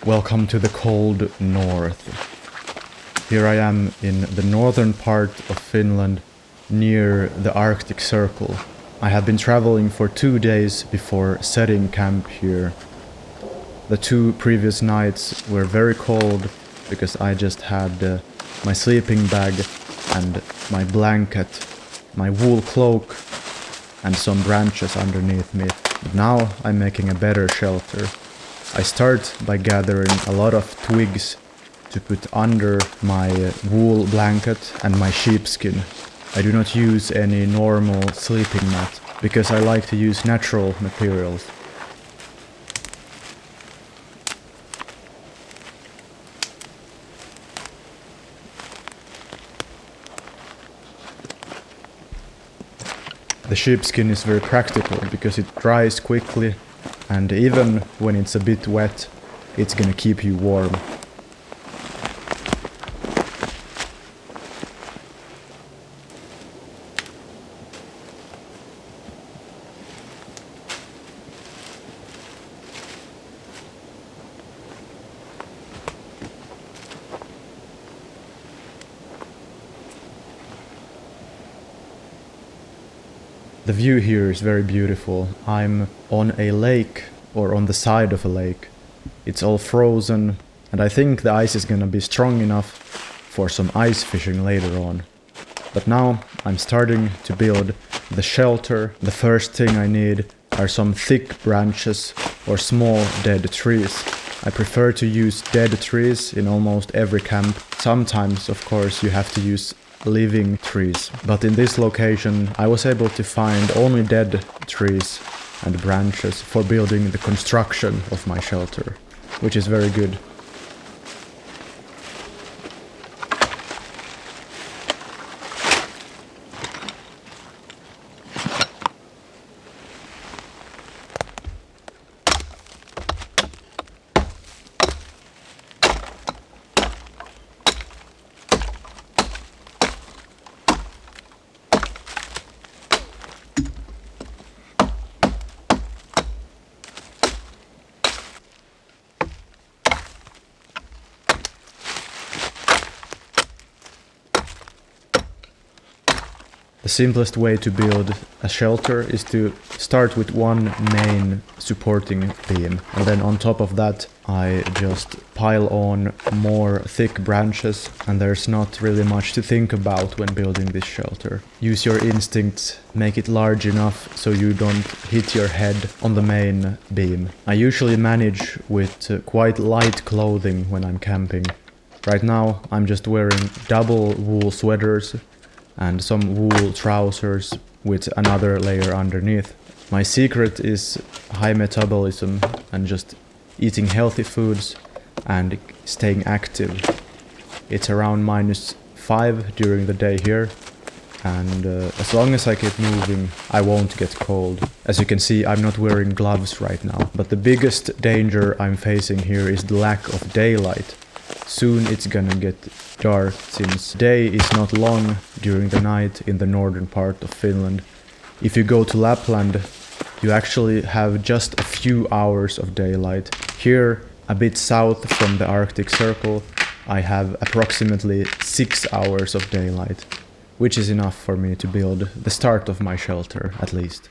Welcome to the cold north. Here I am in the northern part of Finland, near the Arctic Circle. I have been traveling for 2 days before setting camp here. The 2 previous nights were very cold because I just had my sleeping bag and my blanket, my wool cloak and some branches underneath me. But now I'm making a better shelter. I start by gathering a lot of twigs to put under my wool blanket and my sheepskin. I do not use any normal sleeping mat because I like to use natural materials. The sheepskin is very practical because it dries quickly, and even when it's a bit wet, it's gonna keep you warm. The view here is very beautiful. I'm on a lake, or on the side of a lake. It's all frozen, and I think the ice is gonna be strong enough for some ice fishing later on. But now I'm starting to build the shelter. The first thing I need are some thick branches or small dead trees. I prefer to use dead trees in almost every camp. Sometimes, of course, you have to use living trees, but in this location I was able to find only dead trees and branches for building the construction of my shelter, which is very good. The simplest way to build a shelter is to start with one main supporting beam, and then on top of that I just pile on more thick branches, and there's not really much to think about when building this shelter. Use your instincts, make it large enough so you don't hit your head on the main beam. I usually manage with quite light clothing when I'm camping. Right now I'm just wearing double wool sweaters and some wool trousers with another layer underneath. My secret is high metabolism and just eating healthy foods and staying active. It's around -5 during the day here, and as long as I keep moving, I won't get cold. As you can see, I'm not wearing gloves right now, but the biggest danger I'm facing here is the lack of daylight. Soon it's gonna get dark, since day is not long during the night in the northern part of Finland. If you go to Lapland, you actually have just a few hours of daylight. Here, a bit south from the Arctic Circle, I have approximately 6 hours of daylight, which is enough for me to build the start of my shelter, at least.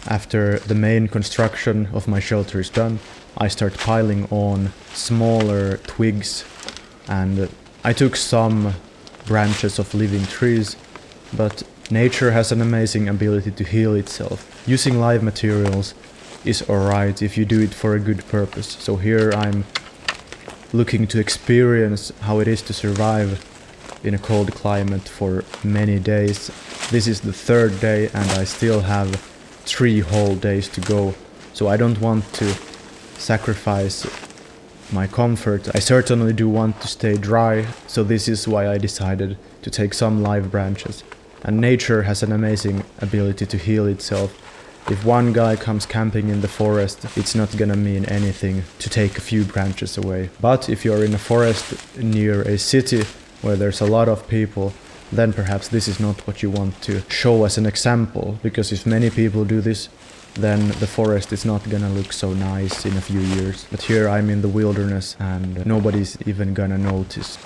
After the main construction of my shelter is done, I start piling on smaller twigs, and I took some branches of living trees, but nature has an amazing ability to heal itself. Using live materials is alright if you do it for a good purpose. So here I'm looking to experience how it is to survive in a cold climate for many days. This is the third day and I still have 3 whole days to go, so I don't want to sacrifice my comfort. I certainly do want to stay dry, so this is why I decided to take some live branches. And nature has an amazing ability to heal itself. If one guy comes camping in the forest, it's not gonna mean anything to take a few branches away. But if you're in a forest near a city where there's a lot of people, then perhaps this is not what you want to show as an example, because if many people do this, then the forest is not gonna look so nice in a few years. But here I'm in the wilderness and nobody's even gonna notice.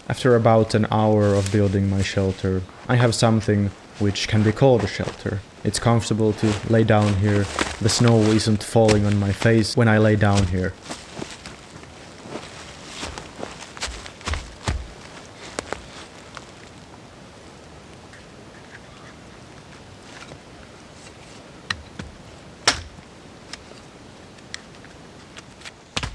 After about an hour of building my shelter, I have something which can be called a shelter. It's comfortable to lay down here. The snow isn't falling on my face when I lay down here.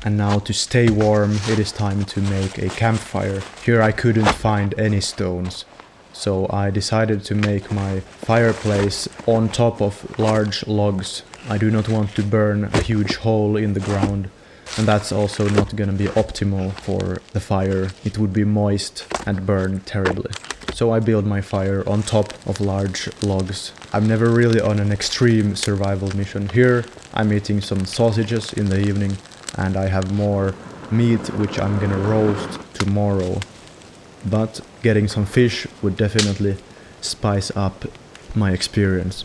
And now to stay warm, it is time to make a campfire. Here I couldn't find any stones, so I decided to make my fireplace on top of large logs. I do not want to burn a huge hole in the ground, and that's also not gonna be optimal for the fire. It would be moist and burn terribly. So I build my fire on top of large logs. I'm never really on an extreme survival mission. Here I'm eating some sausages in the evening, and I have more meat which I'm gonna roast tomorrow. But getting some fish would definitely spice up my experience.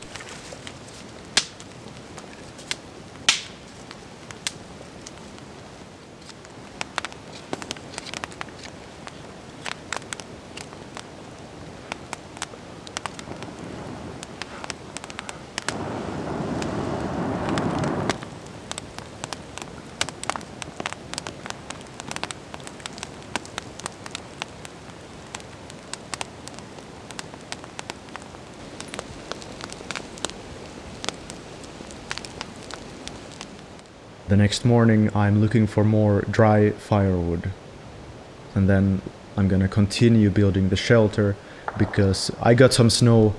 The next morning I'm looking for more dry firewood, and then I'm gonna continue building the shelter because I got some snow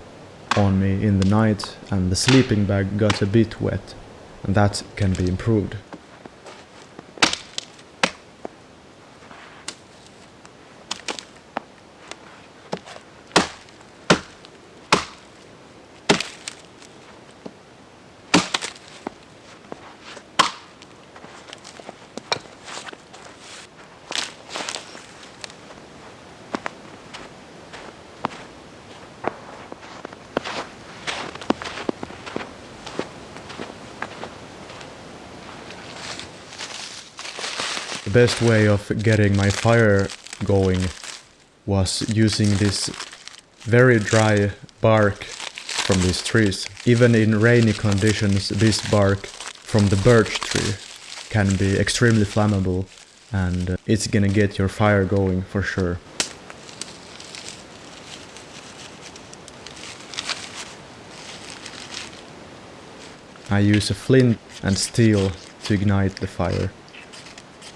on me in the night and the sleeping bag got a bit wet, and that can be improved. The best way of getting my fire going was using this very dry bark from these trees. Even in rainy conditions, this bark from the birch tree can be extremely flammable, and it's gonna get your fire going for sure. I use a flint and steel to ignite the fire.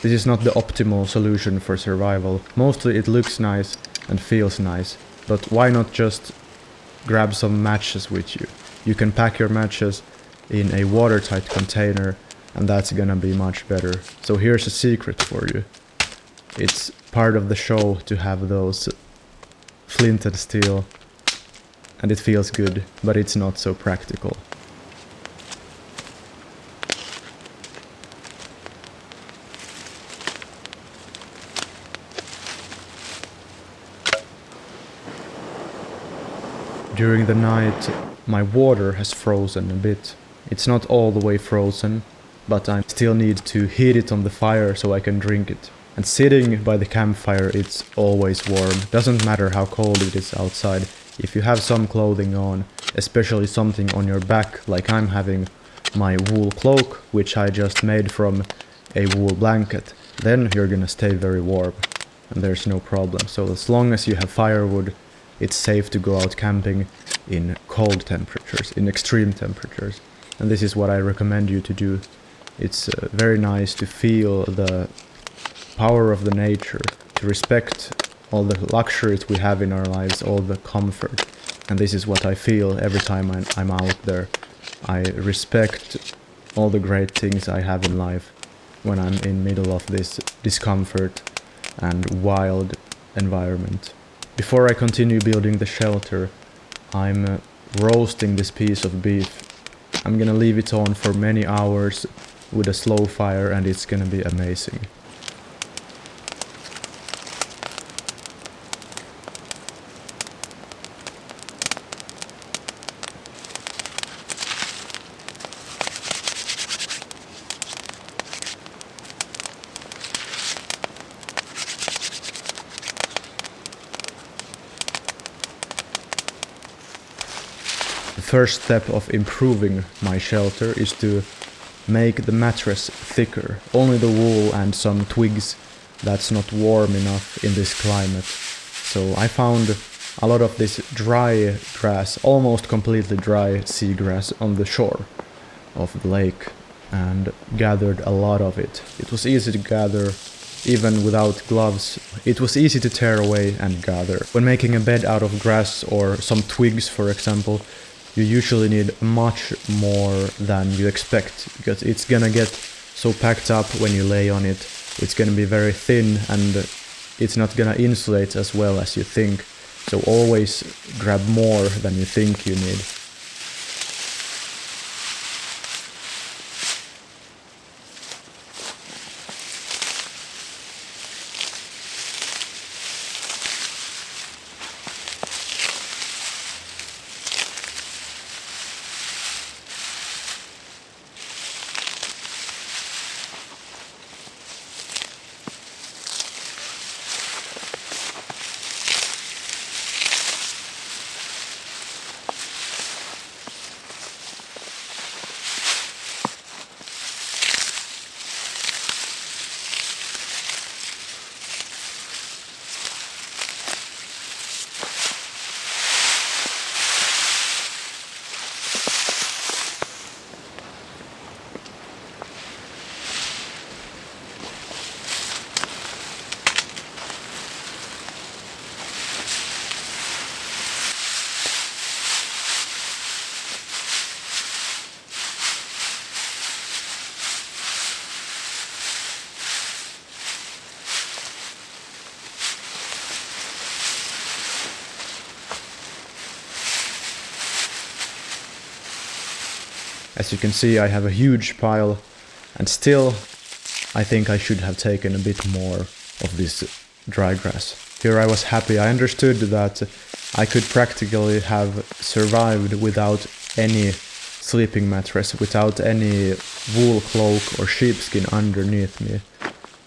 This is not the optimal solution for survival. Mostly it looks nice and feels nice, but why not just grab some matches with you? You can pack your matches in a watertight container, and that's gonna be much better. So here's a secret for you. It's part of the show to have those flint and steel, and it feels good, but it's not so practical. During the night, my water has frozen a bit. It's not all the way frozen, but I still need to heat it on the fire so I can drink it. And sitting by the campfire, it's always warm. Doesn't matter how cold it is outside. If you have some clothing on, especially something on your back, like I'm having my wool cloak, which I just made from a wool blanket, then you're gonna stay very warm, and there's no problem. So as long as you have firewood, it's safe to go out camping in cold temperatures, in extreme temperatures. And this is what I recommend you to do. It's very nice to feel the power of the nature, to respect all the luxuries we have in our lives, all the comfort. And this is what I feel every time I'm out there. I respect all the great things I have in life when I'm in middle of this discomfort and wild environment. Before I continue building the shelter, I'm roasting this piece of beef. I'm gonna leave it on for many hours with a slow fire, and it's gonna be amazing. The first step of improving my shelter is to make the mattress thicker. Only the wool and some twigs that's not warm enough in this climate. So I found a lot of this dry grass, almost completely dry seagrass on the shore of the lake, and gathered a lot of it. It was easy to gather even without gloves. It was easy to tear away and gather. When making a bed out of grass or some twigs, for example, you usually need much more than you expect, because it's gonna get so packed up when you lay on it. It's gonna be very thin, and it's not gonna insulate as well as you think. So always grab more than you think you need. As you can see, I have a huge pile, and still I think I should have taken a bit more of this dry grass. Here I was happy. I understood that I could practically have survived without any sleeping mattress, without any wool cloak or sheepskin underneath me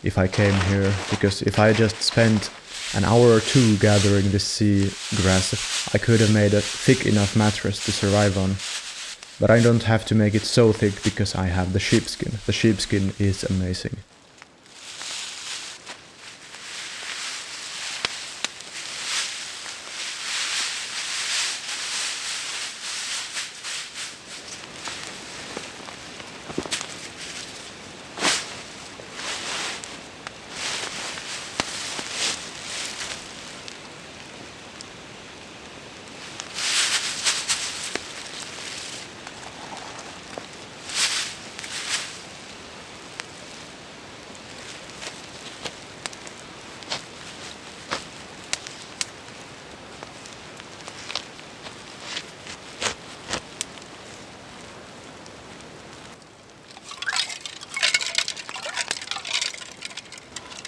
if I came here, because if I just spent an hour or two gathering this sea grass, I could have made a thick enough mattress to survive on. But I don't have to make it so thick because I have the sheepskin. The sheepskin is amazing.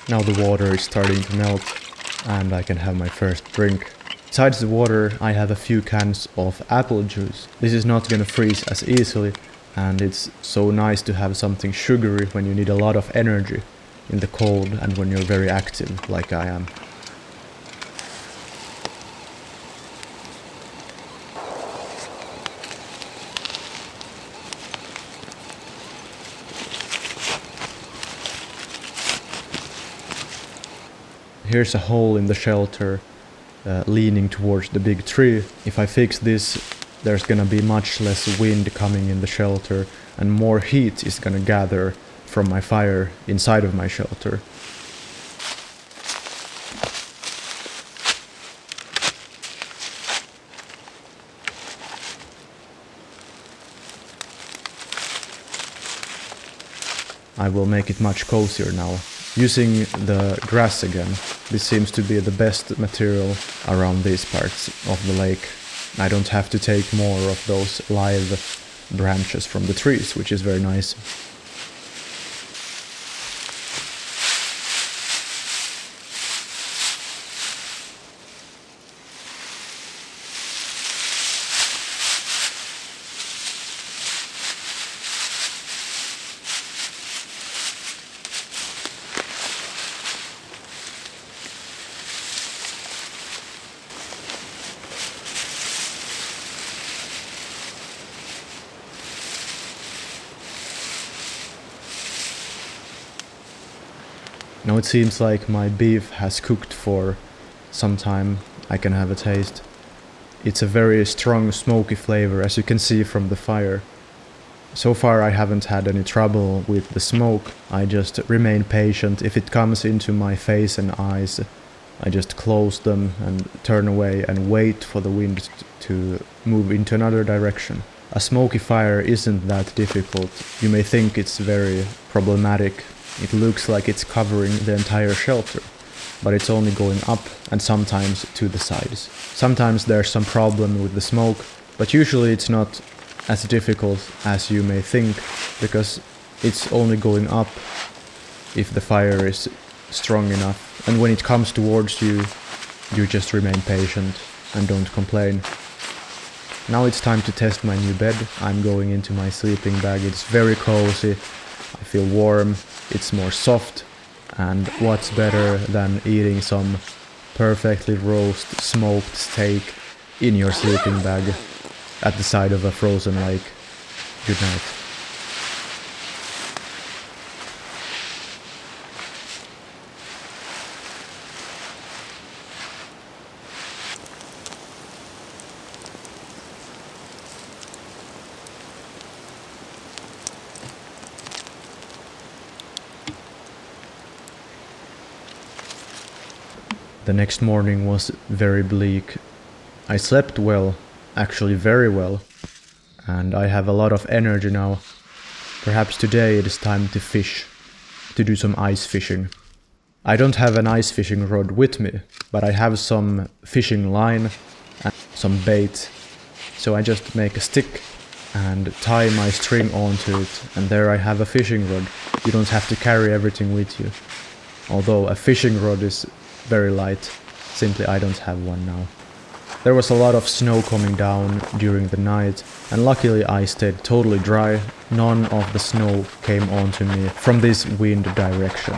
Now the water is starting to melt and I can have my first drink. Besides the water, I have a few cans of apple juice. This is not gonna freeze as easily, and it's so nice to have something sugary when you need a lot of energy in the cold and when you're very active like I am. Here's a hole in the shelter leaning towards the big tree. If I fix this, there's gonna be much less wind coming in the shelter and more heat is gonna gather from my fire inside of my shelter. I will make it much cozier now. Using the grass again, this seems to be the best material around these parts of the lake. I don't have to take more of those live branches from the trees, which is very nice. Now it seems like my beef has cooked for some time. I can have a taste. It's a very strong smoky flavor, as you can see from the fire. So far I haven't had any trouble with the smoke. I just remain patient. If it comes into my face and eyes, I just close them and turn away and wait for the wind to move into another direction. A smoky fire isn't that difficult. You may think it's very problematic. It looks like it's covering the entire shelter, but it's only going up and sometimes to the sides. Sometimes there's some problem with the smoke, but usually it's not as difficult as you may think, because it's only going up if the fire is strong enough. And when it comes towards you, you just remain patient and don't complain. Now it's time to test my new bed. I'm going into my sleeping bag. It's very cozy. I feel warm. It's more soft, and what's better than eating some perfectly roast smoked steak in your sleeping bag at the side of a frozen lake. Good night. The next morning was very bleak. I slept well, actually very well, and I have a lot of energy now. Perhaps today it is time to fish, to do some ice fishing. I don't have an ice fishing rod with me, but I have some fishing line and some bait. So I just make a stick and tie my string onto it, and there I have a fishing rod. You don't have to carry everything with you. Although a fishing rod is very light, simply I don't have one now. There was a lot of snow coming down during the night, and luckily I stayed totally dry. None of the snow came onto me from this wind direction.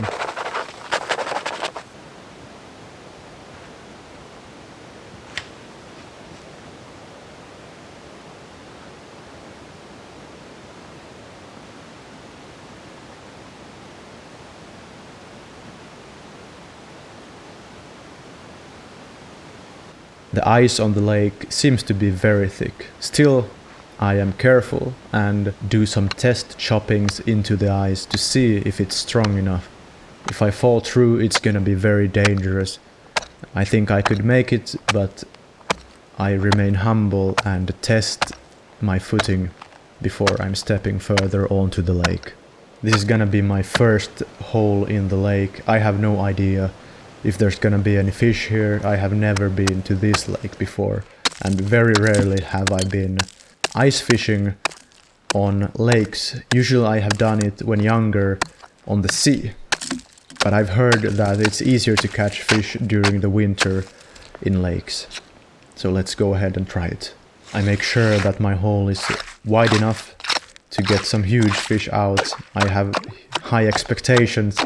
The ice on the lake seems to be very thick. Still, I am careful and do some test choppings into the ice to see if it's strong enough. If I fall through, it's gonna be very dangerous. I think I could make it, but I remain humble and test my footing before I'm stepping further onto the lake. This is gonna be my first hole in the lake. I have no idea if there's gonna be any fish here. I have never been to this lake before, and very rarely have I been ice fishing on lakes. Usually I have done it when younger on the sea, but I've heard that it's easier to catch fish during the winter in lakes. So let's go ahead and try it. I make sure that my hole is wide enough to get some huge fish out. I have high expectations.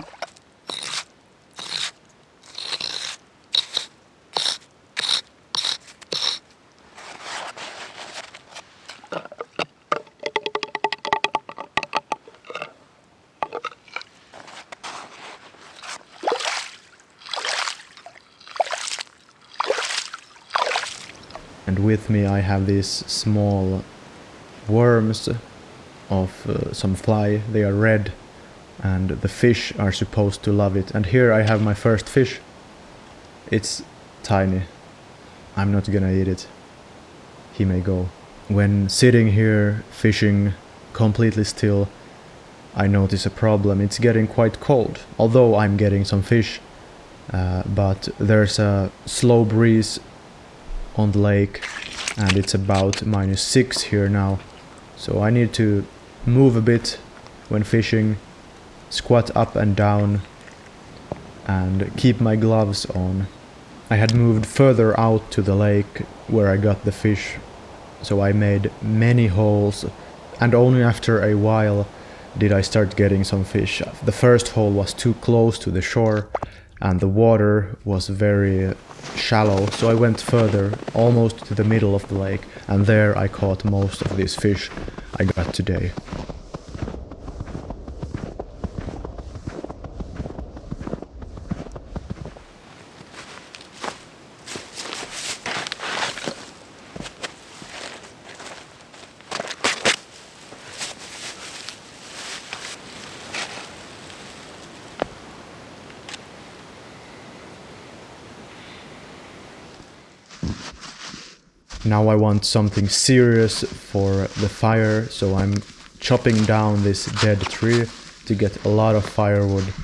And with me I have these small worms of some fly. They are red and the fish are supposed to love it. And here I have my first fish. It's tiny. I'm not gonna eat it. He may go. When sitting here fishing completely still, I notice a problem. It's getting quite cold, although I'm getting some fish, but there's a slow breeze on the lake and it's about -6 here now. So I need to move a bit when fishing, squat up and down and keep my gloves on. I had moved further out to the lake where I got the fish, so I made many holes and only after a while did I start getting some fish. The first hole was too close to the shore and the water was very shallow, so I went further, almost to the middle of the lake, and there I caught most of these fish I got today. Now I want something serious for the fire, so I'm chopping down this dead tree to get a lot of firewood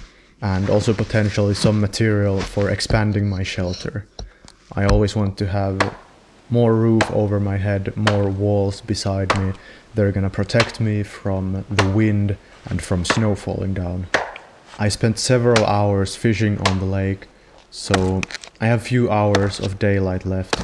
and also potentially some material for expanding my shelter. I always want to have more roof over my head, more walls beside me. They're gonna protect me from the wind and from snow falling down. I spent several hours fishing on the lake, so I have few hours of daylight left.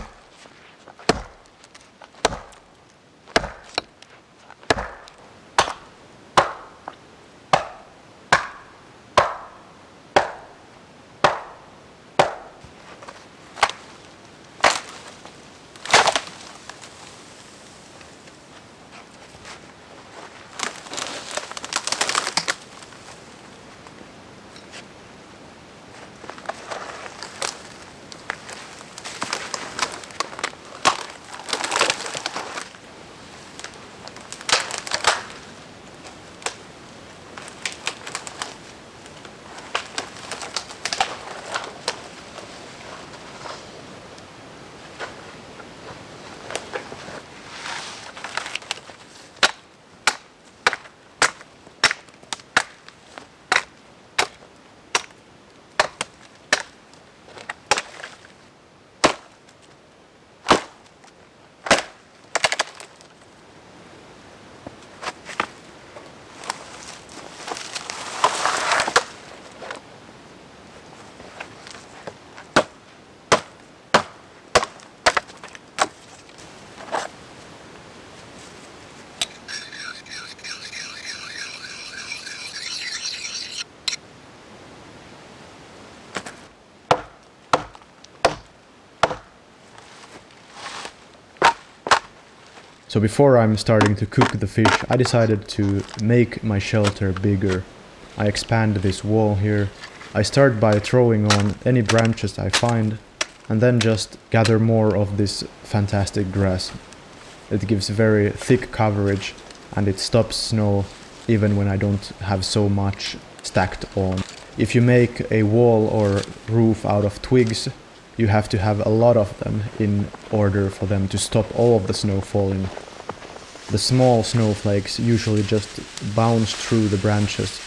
So before I'm starting to cook the fish, I decided to make my shelter bigger. I expand this wall here. I start by throwing on any branches I find and then just gather more of this fantastic grass. It gives very thick coverage and it stops snow even when I don't have so much stacked on. If you make a wall or roof out of twigs, you have to have a lot of them in order for them to stop all of the snow falling. The small snowflakes usually just bounce through the branches,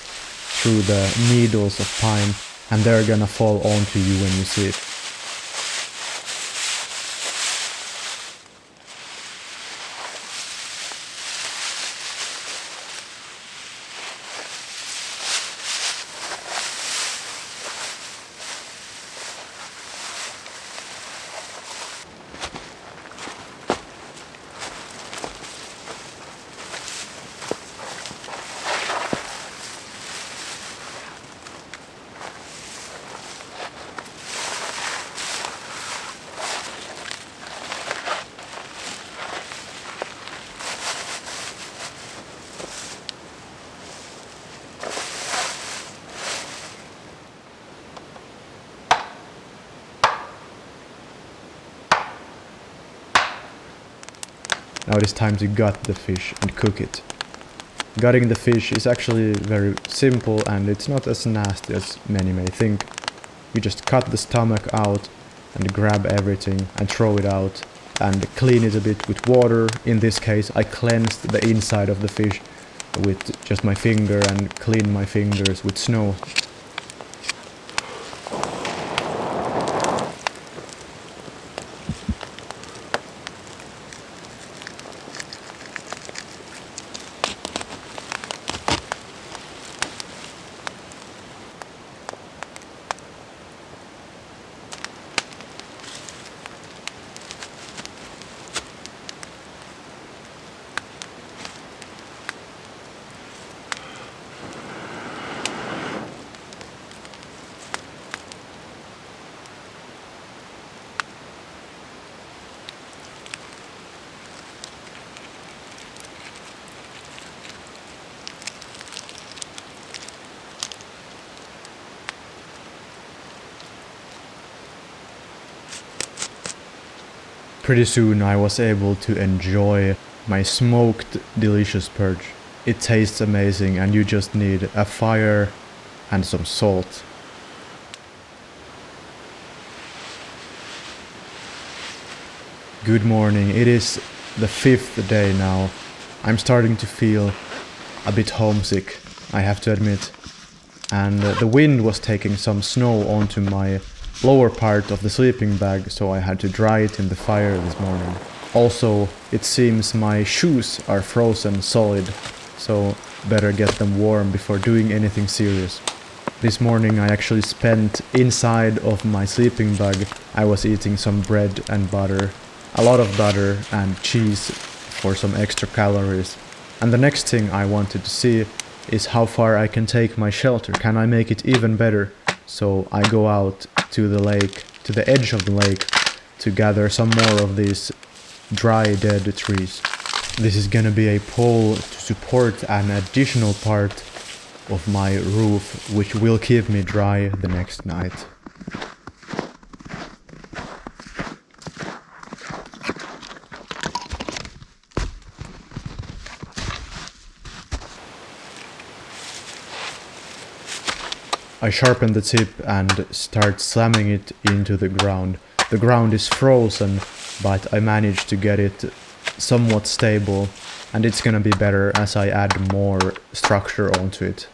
through the needles of pine, and they're gonna fall onto you when you see it. Now it is time to gut the fish and cook it. Gutting the fish is actually very simple and it's not as nasty as many may think. You just cut the stomach out and grab everything and throw it out and clean it a bit with water. In this case I cleansed the inside of the fish with just my finger and cleaned my fingers with snow. Pretty soon I was able to enjoy my smoked delicious perch. It tastes amazing and you just need a fire and some salt. Good morning, it is the 5th day now. I'm starting to feel a bit homesick, I have to admit. And the wind was taking some snow onto my lower part of the sleeping bag, so I had to dry it in the fire this morning. Also, it seems my shoes are frozen solid, so better get them warm before doing anything serious. This morning I actually spent inside of my sleeping bag. I was eating some bread and butter, a lot of butter and cheese for some extra calories. And the next thing I wanted to see is how far I can take my shelter. Can I make it even better? So I go out to the lake, to the edge of the lake, to gather some more of these dry dead trees. This is gonna be a pole to support an additional part of my roof, which will keep me dry the next night. I sharpen the tip and start slamming it into the ground. The ground is frozen, but I managed to get it somewhat stable, and it's gonna be better as I add more structure onto it.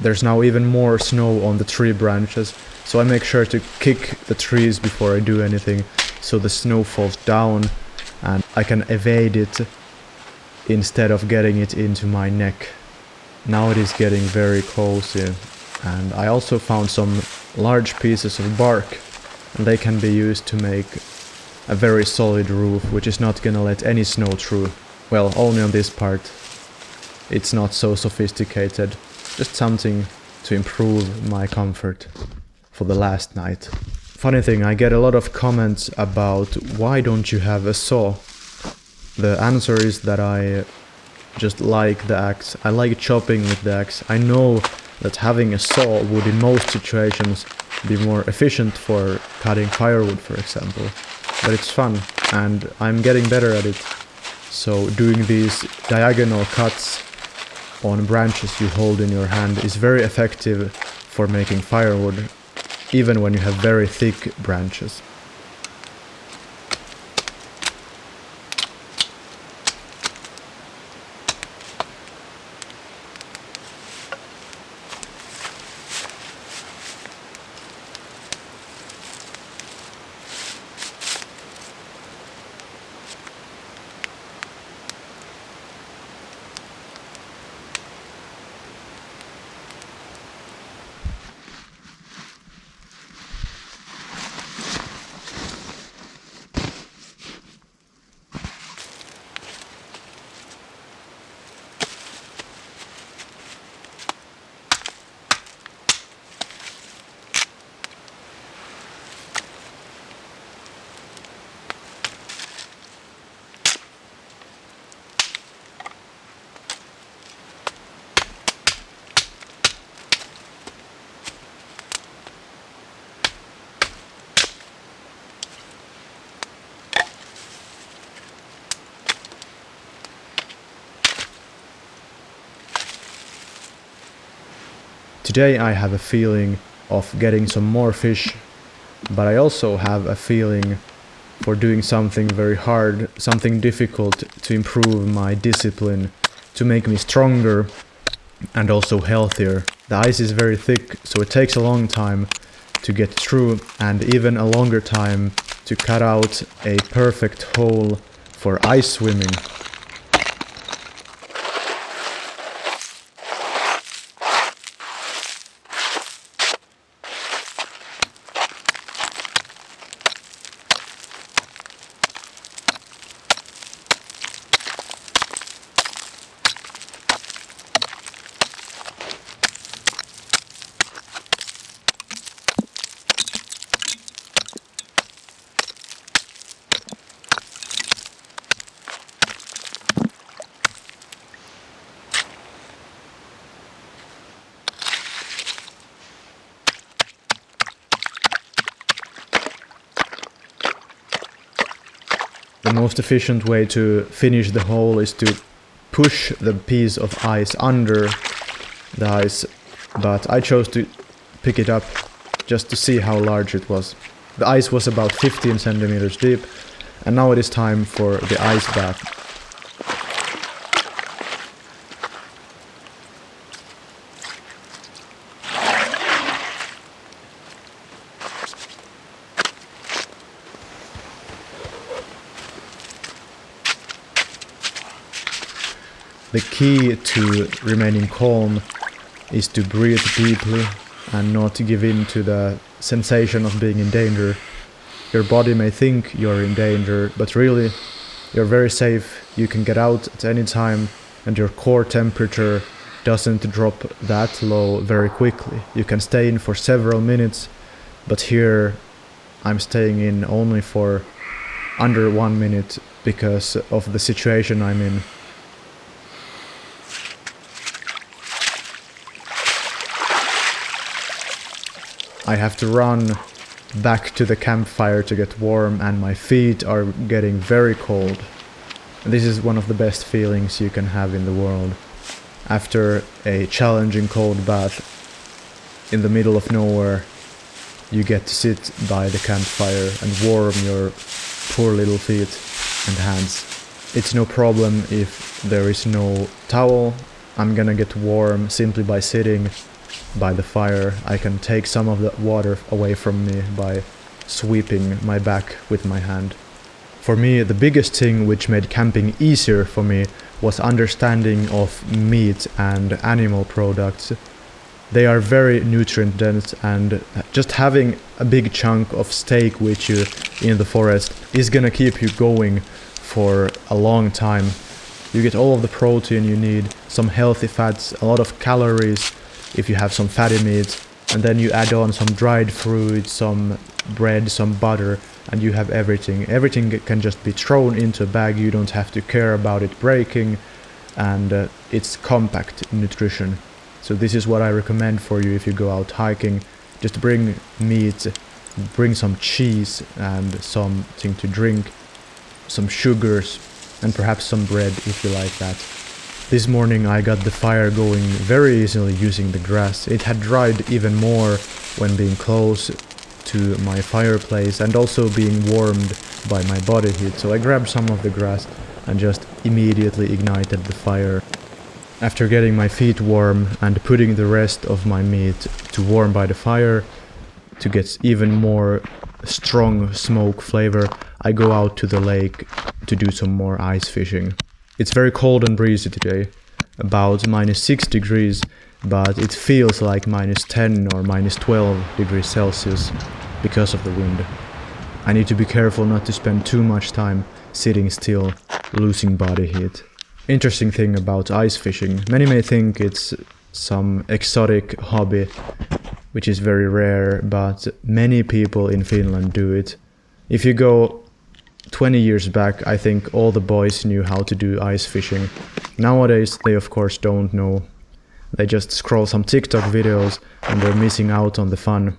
There's now even more snow on the tree branches, so I make sure to kick the trees before I do anything. so the snow falls down and I can evade it instead of getting it into my neck. Now it is getting very cozy, and I also found some large pieces of bark, and they can be used to make a very solid roof, which is not gonna let any snow through. Well, only on this part. It's not so sophisticated, just something to improve my comfort for the last night. Funny thing, I get a lot of comments about why don't you have a saw? The answer is that I just like the axe. I like chopping with the axe. I know that having a saw would in most situations be more efficient for cutting firewood, for example. But it's fun, and I'm getting better at it. So doing these diagonal cuts on branches you hold in your hand is very effective for making firewood, even when you have very thick branches. Today I have a feeling of getting some more fish, but I also have a feeling for doing something very hard, something difficult to improve my discipline, to make me stronger and also healthier. The ice is very thick, so it takes a long time to get through, and even a longer time to cut out a perfect hole for ice swimming. The most efficient way to finish the hole is to push the piece of ice under the ice, but I chose to pick it up just to see how large it was. The ice was about 15 centimeters deep, and now it is time for the ice bath. The key to remaining calm is to breathe deeply and not give in to the sensation of being in danger. Your body may think you're in danger, but really you're very safe. You can get out at any time, and your core temperature doesn't drop that low very quickly. You can stay in for several minutes, but here I'm staying in only for under 1 minute because of the situation I'm in. I have to run back to the campfire to get warm, and my feet are getting very cold. This is one of the best feelings you can have in the world. After a challenging cold bath in the middle of nowhere, you get to sit by the campfire and warm your poor little feet and hands. It's no problem if there is no towel. I'm gonna get warm simply by sitting by the fire. I can take some of the water away from me by sweeping my back with my hand. For me, the biggest thing which made camping easier for me was understanding of meat and animal products. They are very nutrient dense, and just having a big chunk of steak with you in the forest is gonna keep you going for a long time. You get all of the protein you need, some healthy fats, a lot of calories if you have some fatty meat, and then you add on some dried fruit, some bread, some butter, and you have everything. Everything can just be thrown into a bag, you don't have to care about it breaking, and it's compact nutrition. So this is what I recommend for you if you go out hiking. Just bring meat, bring some cheese and something to drink, some sugars, and perhaps some bread if you like that. This morning I got the fire going very easily using the grass. It had dried even more when being close to my fireplace and also being warmed by my body heat. So I grabbed some of the grass and just immediately ignited the fire. After getting my feet warm and putting the rest of my meat to warm by the fire to get even more strong smoke flavor, I go out to the lake to do some more ice fishing. It's very cold and breezy today, about -6 degrees, but it feels like -10 or -12 degrees Celsius because of the wind. I need to be careful not to spend too much time sitting still, losing body heat. Interesting thing about ice fishing, many may think it's some exotic hobby, which is very rare, but many people in Finland do it. If you go 20 years back, I think all the boys knew how to do ice fishing. Nowadays, they of course don't know. They just scroll some TikTok videos and they're missing out on the fun.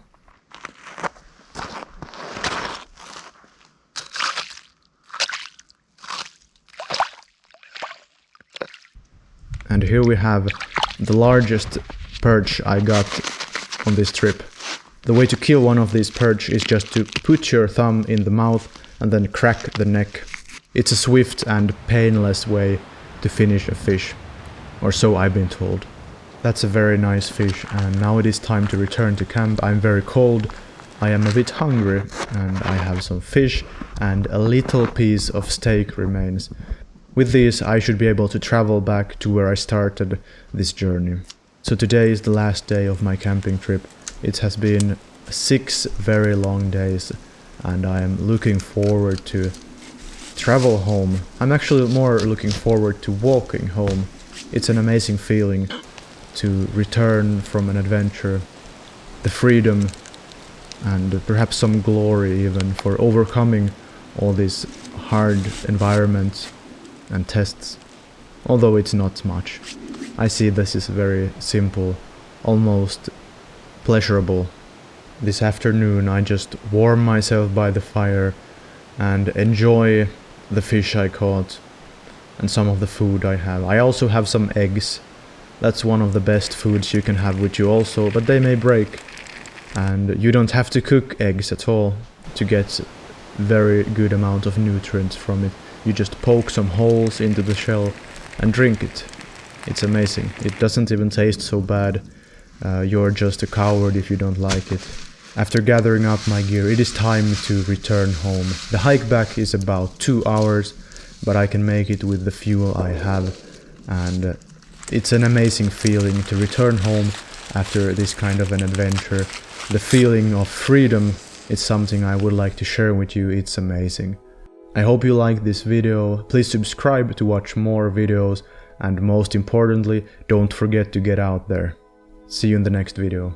And here we have the largest perch I got on this trip. The way to kill one of these perch is just to put your thumb in the mouth and then crack the neck. It's a swift and painless way to finish a fish, or so I've been told. That's a very nice fish, and now it is time to return to camp. I'm very cold, I am a bit hungry, and I have some fish and a little piece of steak remains. With these I should be able to travel back to where I started this journey. So today is the last day of my camping trip. It has been 6 very long days, and I am looking forward to travel home. I'm actually more looking forward to walking home. It's an amazing feeling to return from an adventure, the freedom and perhaps some glory even for overcoming all these hard environments and tests, although it's not much. I see this is very simple, almost pleasurable. This afternoon I just warm myself by the fire and enjoy the fish I caught and some of the food I have. I also have some eggs. That's one of the best foods you can have with you also, but they may break. And you don't have to cook eggs at all to get very good amount of nutrients from it. You just poke some holes into the shell and drink it. It's amazing. It doesn't even taste so bad. You're just a coward if you don't like it. After gathering up my gear, it is time to return home. The hike back is about 2 hours, but I can make it with the fuel I have. And it's an amazing feeling to return home after this kind of an adventure. The feeling of freedom is something I would like to share with you. It's amazing. I hope you liked this video. Please subscribe to watch more videos, and most importantly, don't forget to get out there. See you in the next video.